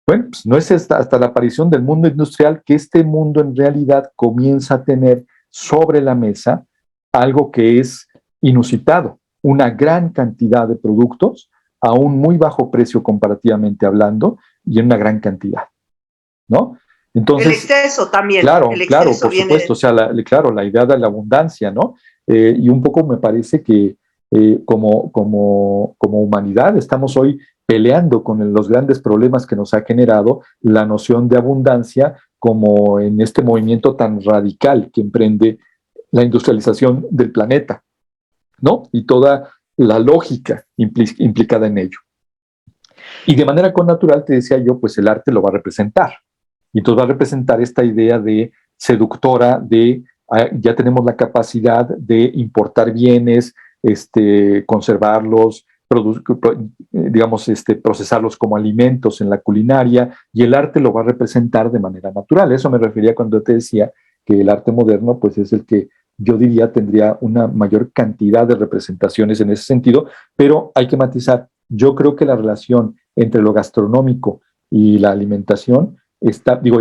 Bueno, pues no es hasta la aparición del mundo industrial que este mundo en realidad comienza a tener sobre la mesa algo que es inusitado, una gran cantidad de productos a un muy bajo precio comparativamente hablando y en una gran cantidad, ¿no? Entonces, el exceso también. Claro, el claro, por supuesto, o sea, claro, la idea de la abundancia, ¿no? Y un poco me parece que como humanidad estamos hoy peleando con los grandes problemas que nos ha generado la noción de abundancia, como en este movimiento tan radical que emprende la industrialización del planeta, ¿no? Y toda la lógica implicada en ello. Y de manera connatural, te decía yo, pues el arte lo va a representar. Y entonces va a representar esta idea de seductora, de ya tenemos la capacidad de importar bienes, conservarlos, digamos, procesarlos como alimentos en la culinaria, y el arte lo va a representar de manera natural. Eso me refería cuando te decía que el arte moderno, pues es el que yo diría tendría una mayor cantidad de representaciones en ese sentido, pero hay que matizar. Yo creo que la relación entre lo gastronómico y la alimentación y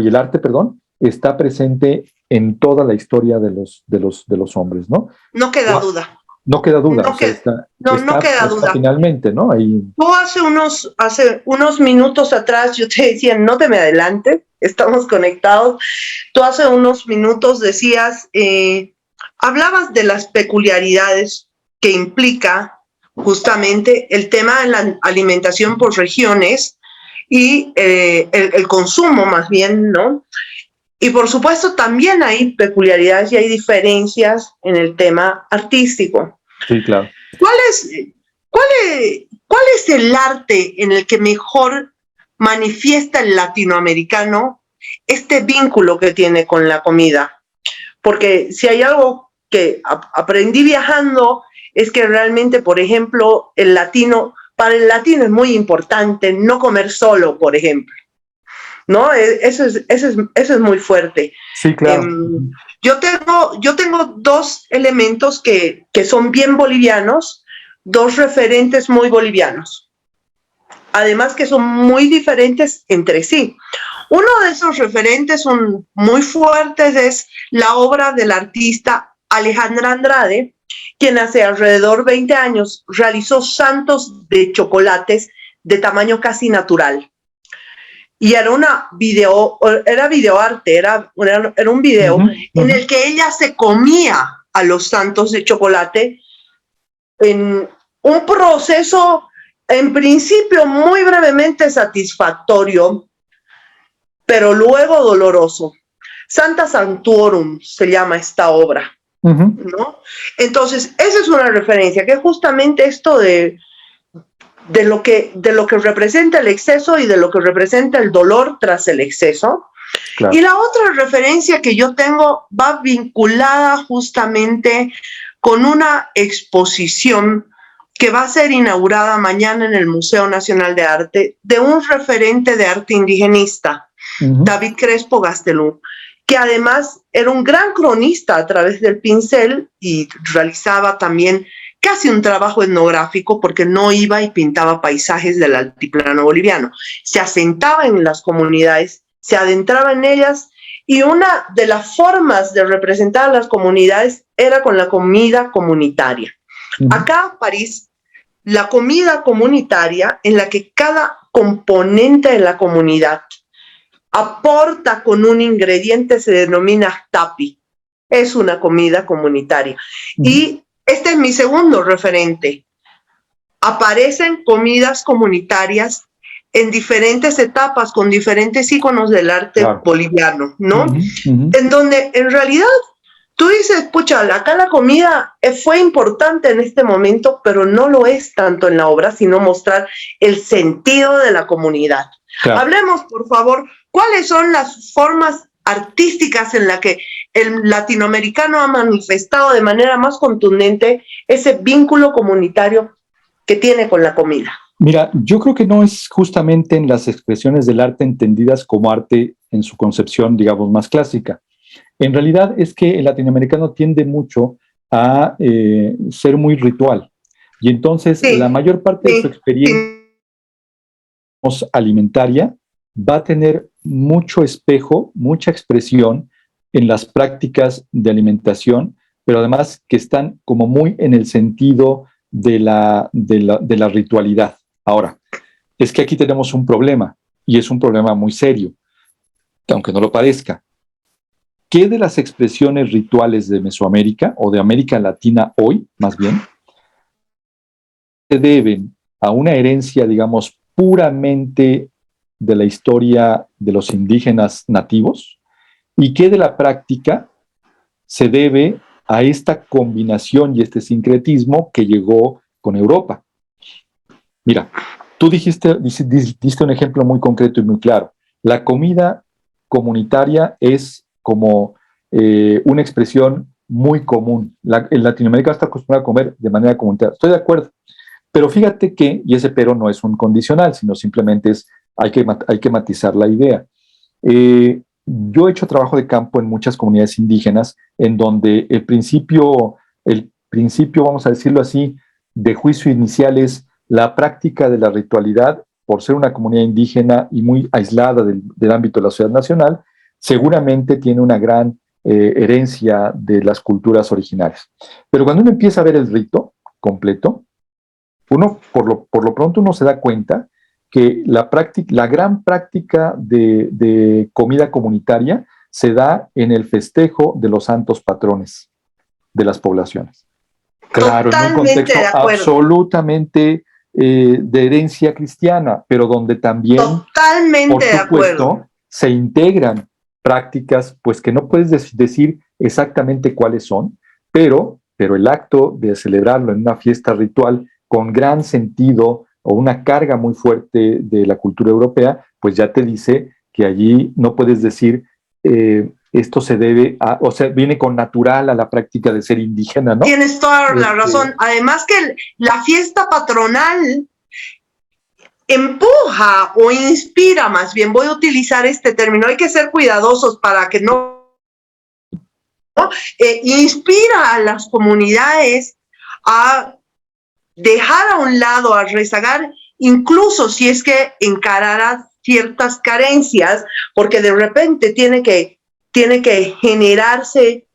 el arte, perdón, está presente en toda la historia de los hombres, ¿no? No queda duda. No queda duda, No, o sea, no queda duda. Finalmente, ¿no? Ahí. Tú hace unos minutos atrás yo te decía, no te me adelantes, estamos conectados. Tú hace unos minutos decías, hablabas de las peculiaridades que implica justamente el tema de la alimentación por regiones y el consumo más bien, ¿no? Y por supuesto también hay peculiaridades y hay diferencias en el tema artístico. Sí, claro. ¿Cuál es el arte en el que mejor manifiesta el latinoamericano este vínculo que tiene con la comida? Porque si hay algo que aprendí viajando es que realmente, por ejemplo, para el latino es muy importante no comer solo, por ejemplo, ¿no? Eso es muy fuerte. Sí, claro. Yo tengo dos elementos que son bien bolivianos, dos referentes muy bolivianos, además que son muy diferentes entre sí. Uno de esos referentes muy fuertes es la obra del artista Alejandra Andrade, quien hace alrededor de 20 años realizó santos de chocolates de tamaño casi natural. Y era videoarte, era un video en el que ella se comía a los santos de chocolate en un proceso, en principio, muy brevemente satisfactorio, pero luego doloroso. Santa Sanctorum se llama esta obra, ¿no? Entonces, esa es una referencia, que es justamente esto de lo que representa el exceso y de lo que representa el dolor tras el exceso. Claro. Y la otra referencia que yo tengo va vinculada justamente con una exposición que va a ser inaugurada mañana en el Museo Nacional de Arte de un referente de arte indigenista, David Crespo Gastelum, que además era un gran cronista a través del pincel y realizaba también casi un trabajo etnográfico, porque no iba y pintaba paisajes del altiplano boliviano. Se asentaba en las comunidades, se adentraba en ellas, y una de las formas de representar a las comunidades era con la comida comunitaria. Acá en París, la comida comunitaria, en la que cada componente de la comunidad aporta con un ingrediente, se denomina tapi. Es una comida comunitaria. Y este es mi segundo referente. Aparecen comidas comunitarias en diferentes etapas, con diferentes íconos del arte boliviano, ¿no? En donde, en realidad, tú dices, pucha, acá la comida fue importante en este momento, pero no lo es tanto en la obra, sino mostrar el sentido de la comunidad. Claro. Hablemos, por favor, ¿cuáles son las formas artísticas en las que el latinoamericano ha manifestado de manera más contundente ese vínculo comunitario que tiene con la comida? Mira, yo creo que no es justamente en las expresiones del arte entendidas como arte en su concepción, digamos, más clásica. En realidad es que el latinoamericano tiende mucho a ser muy ritual. Y entonces la mayor parte de su experiencia alimentaria va a tener mucho espejo, mucha expresión en las prácticas de alimentación, pero además que están como muy en el sentido de la ritualidad. Ahora, es que aquí tenemos un problema, y es un problema muy serio, aunque no lo parezca. ¿Qué de las expresiones rituales de Mesoamérica, o de América Latina hoy, más bien, se deben a una herencia, digamos, puramente de la historia de los indígenas nativos, y qué de la práctica se debe a esta combinación y este sincretismo que llegó con Europa? Mira, tú diste un ejemplo muy concreto y muy claro. La comida comunitaria es como una expresión muy común. En Latinoamérica está acostumbrado a comer de manera comunitaria. Estoy de acuerdo. Pero fíjate que, y ese pero no es un condicional, sino simplemente hay que matizar la idea. Yo he hecho trabajo de campo en muchas comunidades indígenas en donde el principio, vamos a decirlo así, de juicio inicial es la práctica de la ritualidad, por ser una comunidad indígena y muy aislada del ámbito de la sociedad nacional, seguramente tiene una gran herencia de las culturas originarias. Pero cuando uno empieza a ver el rito completo, uno por lo pronto uno se da cuenta que la gran práctica de comida comunitaria se da en el festejo de los santos patrones de las poblaciones. Claro, en un contexto absolutamente de herencia cristiana, pero donde también, por supuesto, se integran prácticas, pues que no puedes decir exactamente cuáles son, pero el acto de celebrarlo en una fiesta ritual con gran sentido o una carga muy fuerte de la cultura europea, pues ya te dice que allí no puedes decir esto se debe a, o sea, viene con natural a la práctica de ser indígena, ¿no? Tienes toda la razón. Además que la fiesta patronal empuja o inspira, más bien, voy a utilizar este término, hay que ser cuidadosos para que inspira a las comunidades a dejar a un lado, a rezagar, incluso si es que encarará ciertas carencias, porque de repente tiene que generarse,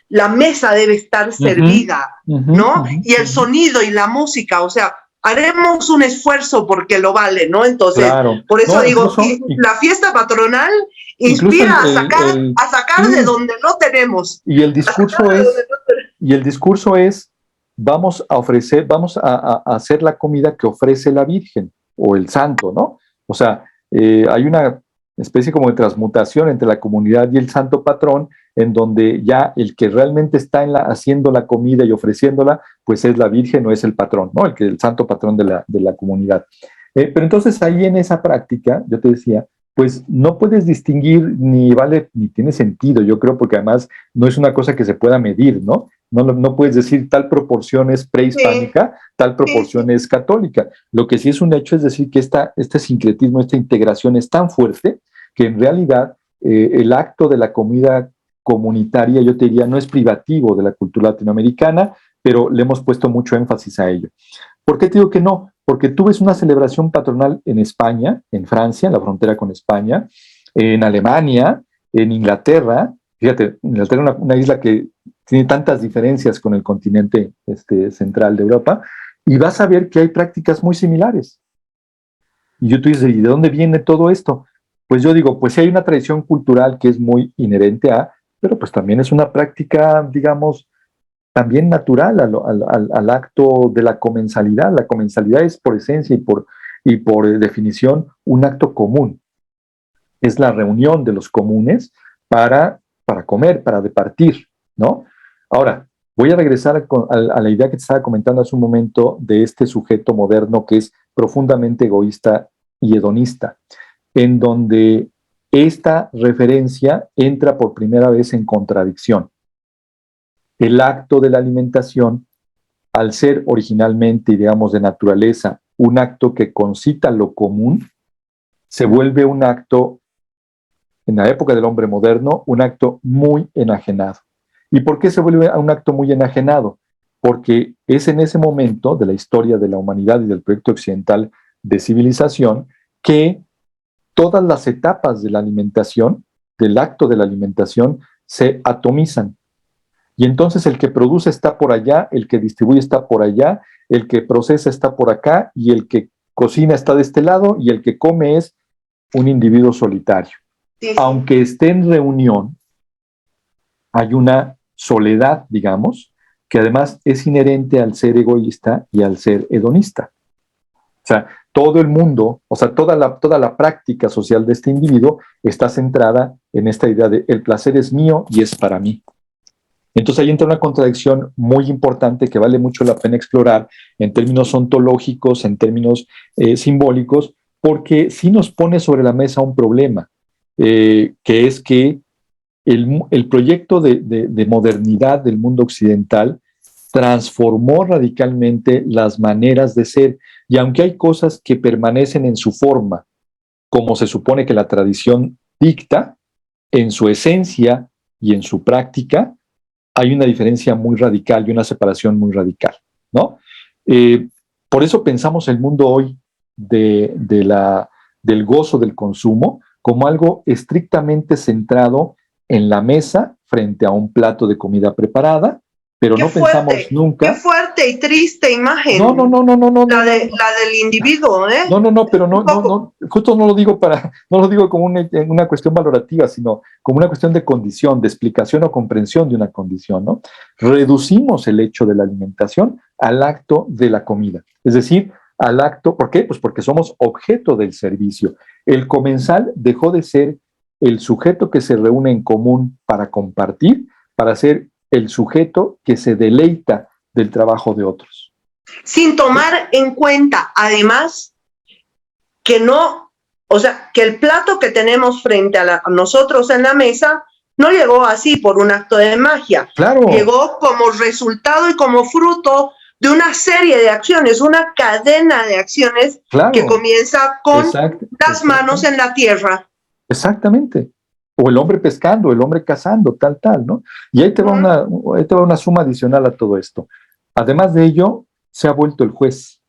la mesa debe estar servida, ¿no? Y el sonido y la música, o sea, haremos un esfuerzo porque lo vale, ¿no? Entonces, claro. Por eso digo, la fiesta patronal inspira a sacar de donde no tenemos. Y el discurso es, vamos a hacer la comida que ofrece la Virgen o el santo, ¿no? O sea, hay una especie como de transmutación entre la comunidad y el santo patrón, en donde ya el que realmente está haciendo la comida y ofreciéndola, pues es la Virgen o es el patrón, ¿no? El santo patrón de la comunidad. Pero entonces ahí en esa práctica, yo te decía, pues no puedes distinguir ni tiene sentido, yo creo, porque además no es una cosa que se pueda medir, ¿no? No puedes decir tal proporción es prehispánica, sí, tal proporción es católica. Lo que sí es un hecho es decir que este sincretismo, esta integración es tan fuerte que en realidad el acto de la comida comunitaria, yo te diría, no es privativo de la cultura latinoamericana, pero le hemos puesto mucho énfasis a ello. ¿Por qué te digo que no? Porque tú ves una celebración patronal en España, en Francia, en la frontera con España, en Alemania, en Inglaterra. Fíjate, Inglaterra es una isla que tiene tantas diferencias con el continente central de Europa, y vas a ver que hay prácticas muy similares. Y tú dices, ¿y de dónde viene todo esto? Pues yo digo, pues sí hay una tradición cultural que es muy inherente pero pues también es una práctica, digamos, también natural al acto de la comensalidad. La comensalidad es por esencia y por definición un acto común. Es la reunión de los comunes para comer, para departir, ¿no? Ahora, voy a regresar a la idea que te estaba comentando hace un momento de este sujeto moderno que es profundamente egoísta y hedonista, en donde esta referencia entra por primera vez en contradicción. El acto de la alimentación, al ser originalmente, digamos, de naturaleza, un acto que concita lo común, se vuelve un acto, en la época del hombre moderno, un acto muy enajenado. ¿Y por qué se vuelve un acto muy enajenado? Porque es en ese momento de la historia de la humanidad y del proyecto occidental de civilización que todas las etapas de la alimentación, del acto de la alimentación, se atomizan. Y entonces el que produce está por allá, el que distribuye está por allá, el que procesa está por acá, y el que cocina está de este lado, y el que come es un individuo solitario. Sí. Aunque esté en reunión, hay una soledad, digamos, que además es inherente al ser egoísta y al ser hedonista. O sea, todo el mundo, o sea, toda la práctica social de este individuo está centrada en esta idea de el placer es mío y es para mí. Entonces ahí entra una contradicción muy importante que vale mucho la pena explorar en términos ontológicos, en términos simbólicos, porque sí nos pone sobre la mesa un problema, que es que el proyecto de modernidad del mundo occidental transformó radicalmente las maneras de ser, y aunque hay cosas que permanecen en su forma, como se supone que la tradición dicta, en su esencia y en su práctica, hay una diferencia muy radical y una separación muy radical, ¿no? Por eso pensamos el mundo hoy del gozo del consumo como algo estrictamente centrado en la mesa frente a un plato de comida preparada, pero no pensamos nunca. Qué fuerte y triste imagen. No. La del individuo, ¿eh? No, pero no, justo no lo digo como una cuestión valorativa, sino como una cuestión de condición, de explicación o comprensión de una condición, ¿no? Reducimos el hecho de la alimentación al acto de la comida. Es decir, al acto, ¿por qué? Pues porque somos objeto del servicio. El comensal dejó de ser el sujeto que se reúne en común para compartir, para ser el sujeto que se deleita del trabajo de otros. Sin tomar en cuenta, además, que el plato que tenemos frente a nosotros en la mesa no llegó así por un acto de magia. Claro. Llegó como resultado y como fruto de una serie de acciones, una cadena de acciones, claro, que comienza con las manos en la tierra. Exactamente. O el hombre pescando, el hombre cazando, tal, ¿no? Y ahí te va una suma adicional a todo esto. Además de ello, se ha vuelto el juez.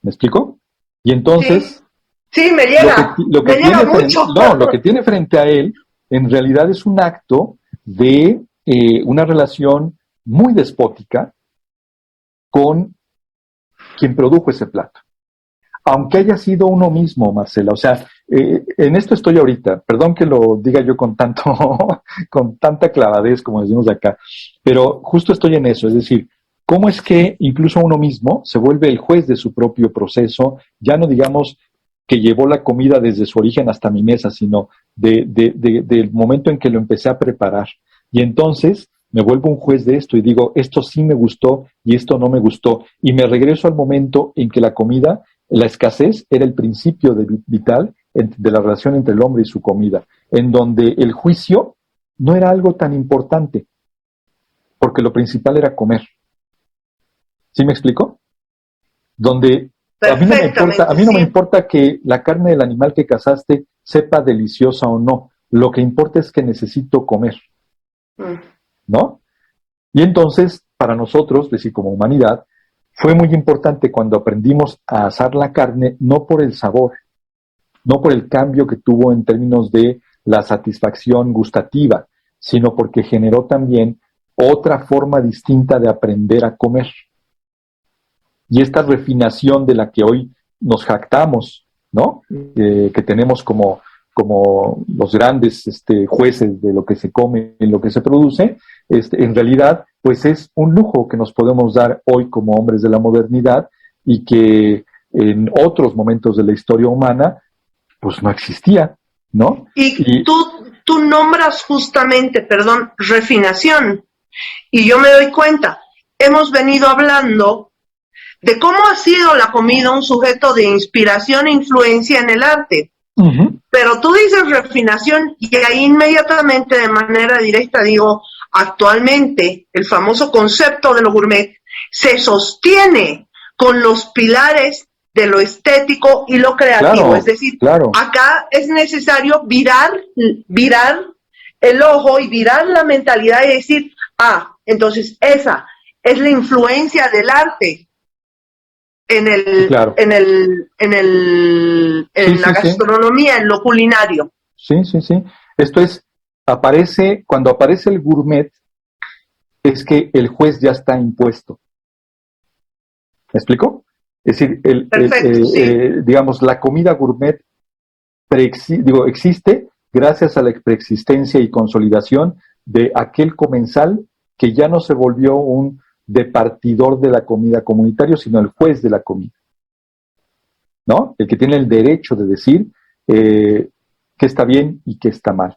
¿Me explico? Y entonces... Sí, me llega. Lo que tiene frente a él, en realidad es un acto de una relación muy despótica con quien produjo ese plato. Aunque haya sido uno mismo, Marcela. O sea, en esto estoy ahorita. Perdón que lo diga yo con tanta clavadez, como decimos acá. Pero justo estoy en eso. Es decir, ¿cómo es que incluso uno mismo se vuelve el juez de su propio proceso? Ya no digamos que llevó la comida desde su origen hasta mi mesa, sino del momento en que lo empecé a preparar. Y entonces me vuelvo un juez de esto y digo, esto sí me gustó y esto no me gustó. Y me regreso al momento en que la comida, la escasez, era el principio vital de la relación entre el hombre y su comida, en donde el juicio no era algo tan importante, porque lo principal era comer. ¿Sí me explico? Donde a mí no me importa que la carne del animal que cazaste sepa deliciosa o no. Lo que importa es que necesito comer, ¿no? Y entonces, para nosotros, es decir, como humanidad, fue muy importante cuando aprendimos a asar la carne, no por el sabor, no por el cambio que tuvo en términos de la satisfacción gustativa, sino porque generó también otra forma distinta de aprender a comer. Y esta refinación de la que hoy nos jactamos, ¿no? Que tenemos como los grandes jueces de lo que se come y lo que se produce, en realidad, pues es un lujo que nos podemos dar hoy como hombres de la modernidad y que en otros momentos de la historia humana, pues no existía, ¿no? Y tú nombras justamente, refinación. Y yo me doy cuenta, hemos venido hablando de cómo ha sido la comida un sujeto de inspiración e influencia en el arte. Pero tú dices refinación y ahí inmediatamente de manera directa digo, actualmente el famoso concepto de lo gourmet se sostiene con los pilares de lo estético y lo creativo. Claro, es decir, claro. Acá es necesario virar el ojo y virar la mentalidad y decir, entonces esa es la influencia del arte en la gastronomía, en lo culinario. Sí. Esto es, cuando aparece el gourmet, es que el juez ya está impuesto. ¿Me explico? Es decir, digamos, la comida gourmet existe gracias a la preexistencia y consolidación de aquel comensal que ya no se volvió un departidor de la comida comunitario, sino el juez de la comida, ¿no? El que tiene el derecho de decir qué está bien y qué está mal.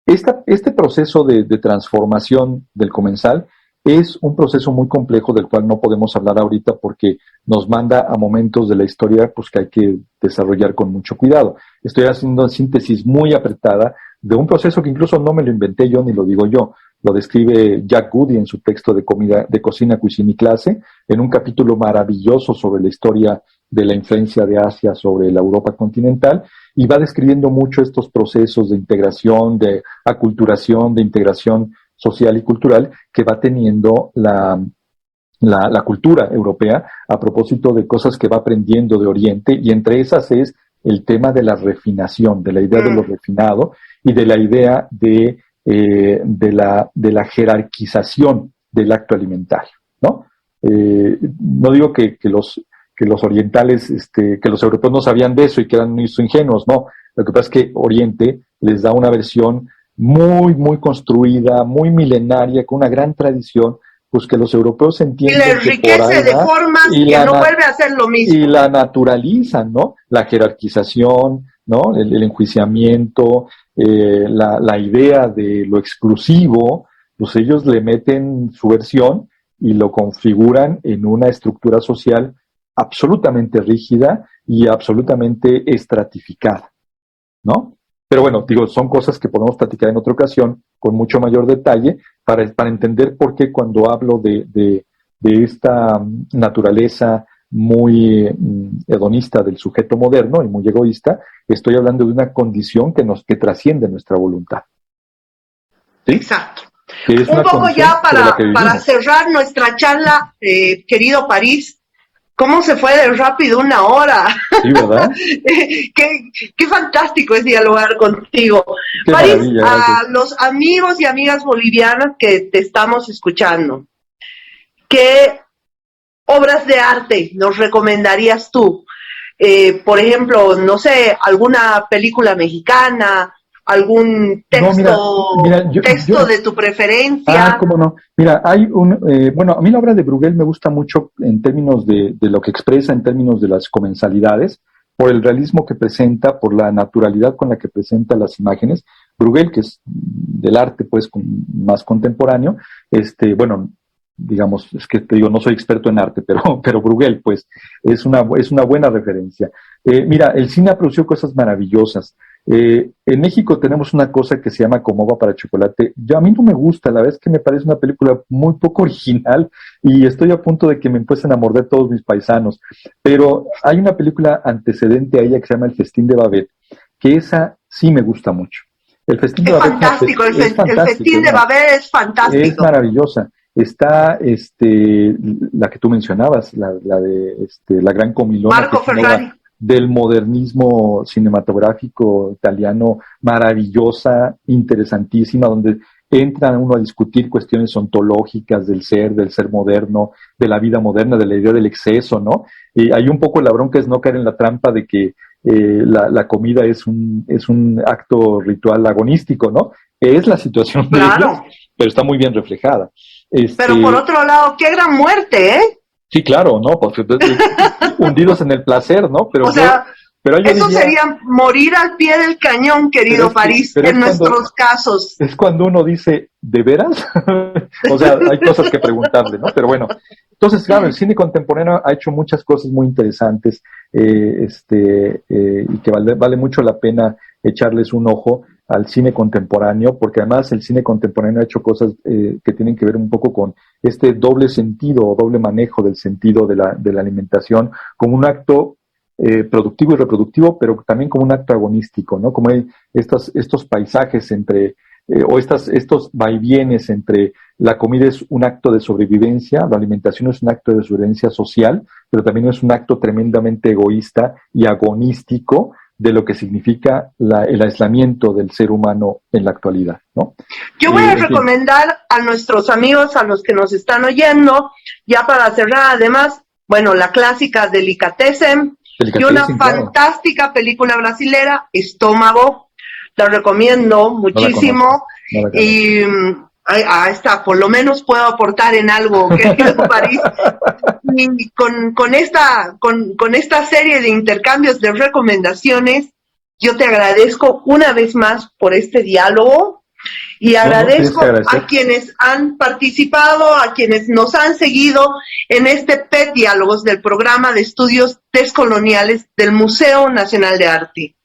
Este proceso de transformación del comensal es un proceso muy complejo del cual no podemos hablar ahorita porque nos manda a momentos de la historia pues, que hay que desarrollar con mucho cuidado. Estoy haciendo una síntesis muy apretada de un proceso que incluso no me lo inventé yo ni lo digo yo. Lo describe Jack Goody en su texto de Cocina, Cuisine y Clase, en un capítulo maravilloso sobre la historia de la influencia de Asia sobre la Europa continental, y va describiendo mucho estos procesos de integración, de aculturación, de integración social y cultural que va teniendo la cultura europea a propósito de cosas que va aprendiendo de Oriente, y entre esas es el tema de la refinación, de la idea de lo refinado y de la idea de la jerarquización del acto alimentario, ¿no? No digo que los orientales, que los europeos no sabían de eso y que eran muy ingenuos, no. Lo que pasa es que Oriente les da una versión muy, muy construida, muy milenaria, con una gran tradición, pues que los europeos entienden. Y le enriquece de formas que no vuelve a ser lo mismo. Y la naturalizan, ¿no? La jerarquización, ¿no? El enjuiciamiento, la idea de lo exclusivo, pues ellos le meten su versión y lo configuran en una estructura social absolutamente rígida y absolutamente estratificada, ¿no? Pero bueno, digo, son cosas que podemos platicar en otra ocasión con mucho mayor detalle para entender por qué cuando hablo de esta naturaleza muy hedonista del sujeto moderno y muy egoísta, estoy hablando de una condición que trasciende nuestra voluntad. ¿Sí? Exacto. Un poco ya para cerrar nuestra charla, querido París, ¿cómo se fue de rápido 1 hora? Sí, ¿verdad? qué fantástico es dialogar contigo. Qué París, a los amigos y amigas bolivianas que te estamos escuchando, ¿qué obras de arte nos recomendarías tú? Por ejemplo, no sé, alguna película mexicana, algún texto, texto de tu preferencia. Cómo no. Mira, hay bueno, a mí la obra de Bruegel me gusta mucho en términos de lo que expresa, en términos de las comensalidades, por el realismo que presenta, por la naturalidad con la que presenta las imágenes. Bruegel, que es del arte, pues, más contemporáneo, bueno, digamos, es que te digo, no soy experto en arte, pero Bruegel, pues, es una buena referencia. Mira, el cine ha producido cosas maravillosas. En México tenemos una cosa que se llama Como agua para chocolate. A mí no me gusta, la verdad es que me parece una película muy poco original y estoy a punto de que me empiecen a morder todos mis paisanos. Pero hay una película antecedente a ella que se llama El Festín de Babette, que esa sí me gusta mucho. El Festín de Babette fantástico, el Festín de Babette es fantástico. Es maravillosa. Está la que tú mencionabas, la de La Gran Comilona. Marco Ferrari. Del modernismo cinematográfico italiano, maravillosa, interesantísima, donde entra uno a discutir cuestiones ontológicas del ser moderno, de la vida moderna, de la idea del exceso, ¿no? Y hay un poco la bronca es no caer en la trampa de que la comida es un acto ritual agonístico, ¿no? Que es la situación de ellos, pero está muy bien reflejada. Pero por otro lado, qué gran muerte, ¿eh? Sí, claro, ¿no? Porque hundidos en el placer, ¿no? Pero o sea, eso sería morir al pie del cañón, querido París, en nuestros casos. Es cuando uno dice, ¿de veras? O sea, hay cosas que preguntarle, ¿no? Pero bueno, entonces, claro, el cine contemporáneo ha hecho muchas cosas muy interesantes y que vale mucho la pena echarles un ojo al cine contemporáneo, porque además el cine contemporáneo ha hecho cosas que tienen que ver un poco con este doble sentido o doble manejo del sentido de la alimentación como un acto productivo y reproductivo, pero también como un acto agonístico, ¿no? Como hay estos paisajes entre, o estos vaivienes entre la comida es un acto de sobrevivencia, la alimentación es un acto de sobrevivencia social, pero también es un acto tremendamente egoísta y agonístico de lo que significa el aislamiento del ser humano en la actualidad, ¿no? Yo voy a recomendar a nuestros amigos, a los que nos están oyendo, ya para cerrar, además, bueno, la clásica Delicatessen y una fantástica película brasilera, Estómago, la recomiendo muchísimo, y ahí está, por lo menos puedo aportar en algo, querido París. Y con esta serie de intercambios de recomendaciones, yo te agradezco una vez más por este diálogo. Y agradezco no, a quienes han participado, a quienes nos han seguido en este PET Diálogos del Programa de Estudios Descoloniales del Museo Nacional de Arte.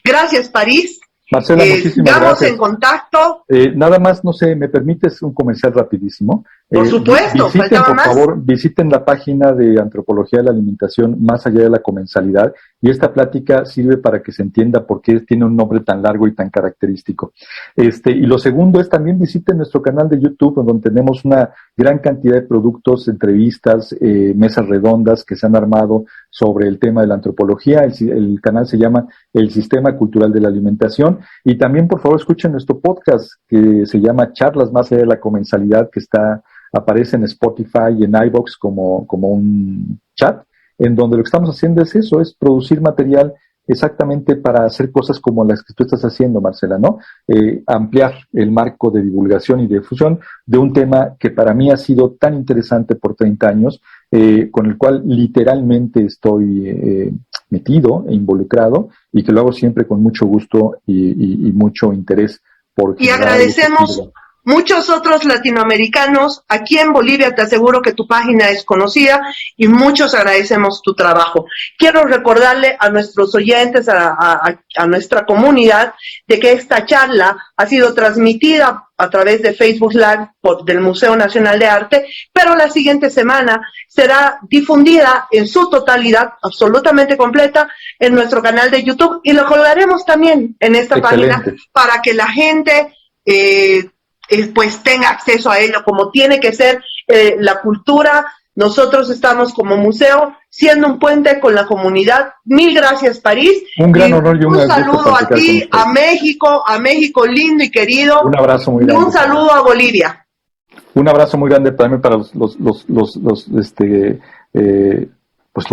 Gracias, París. Marcela, muchísimas gracias. En contacto. Nada más, no sé, ¿me permites un comercial rapidísimo? Por supuesto, visiten, por favor, visiten la página de Antropología de la Alimentación Más Allá de la Comensalidad, y esta plática sirve para que se entienda por qué tiene un nombre tan largo y tan característico. Y lo segundo es también visiten nuestro canal de YouTube, donde tenemos una gran cantidad de productos, entrevistas, mesas redondas que se han armado sobre el tema de la antropología. El canal se llama El Sistema Cultural de la Alimentación, y también, por favor, escuchen nuestro podcast que se llama Charlas Más Allá de la Comensalidad, que aparece en Spotify y en iVoox como un chat, en donde lo que estamos haciendo es eso, es producir material exactamente para hacer cosas como las que tú estás haciendo, Marcela, ¿no? Ampliar el marco de divulgación y de difusión de un tema que para mí ha sido tan interesante por 30 años, con el cual literalmente estoy metido e involucrado, y que lo hago siempre con mucho gusto y mucho interés. Y agradecemos muchos otros latinoamericanos. Aquí en Bolivia te aseguro que tu página es conocida y muchos agradecemos tu trabajo. Quiero recordarle a nuestros oyentes, a nuestra comunidad, de que esta charla ha sido transmitida a través de Facebook Live del Museo Nacional de Arte, pero la siguiente semana será difundida en su totalidad, absolutamente completa, en nuestro canal de YouTube, y lo colgaremos también en esta página para que la gente pues tenga acceso a ello, como tiene que ser la cultura. Nosotros estamos como museo siendo un puente con la comunidad. Mil gracias, París. Un gran honor y un saludo a ti, a México lindo y querido. Un abrazo muy grande. Y un saludo a Bolivia. Un abrazo muy grande también para los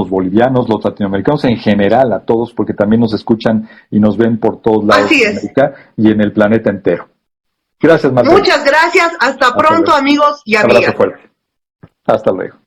bolivianos, los latinoamericanos en general, a todos, porque también nos escuchan y nos ven por todos lados de América y en el planeta entero. Gracias, Marcela. Muchas gracias. Hasta pronto, amigos y amigas. Un abrazo fuerte. Hasta luego.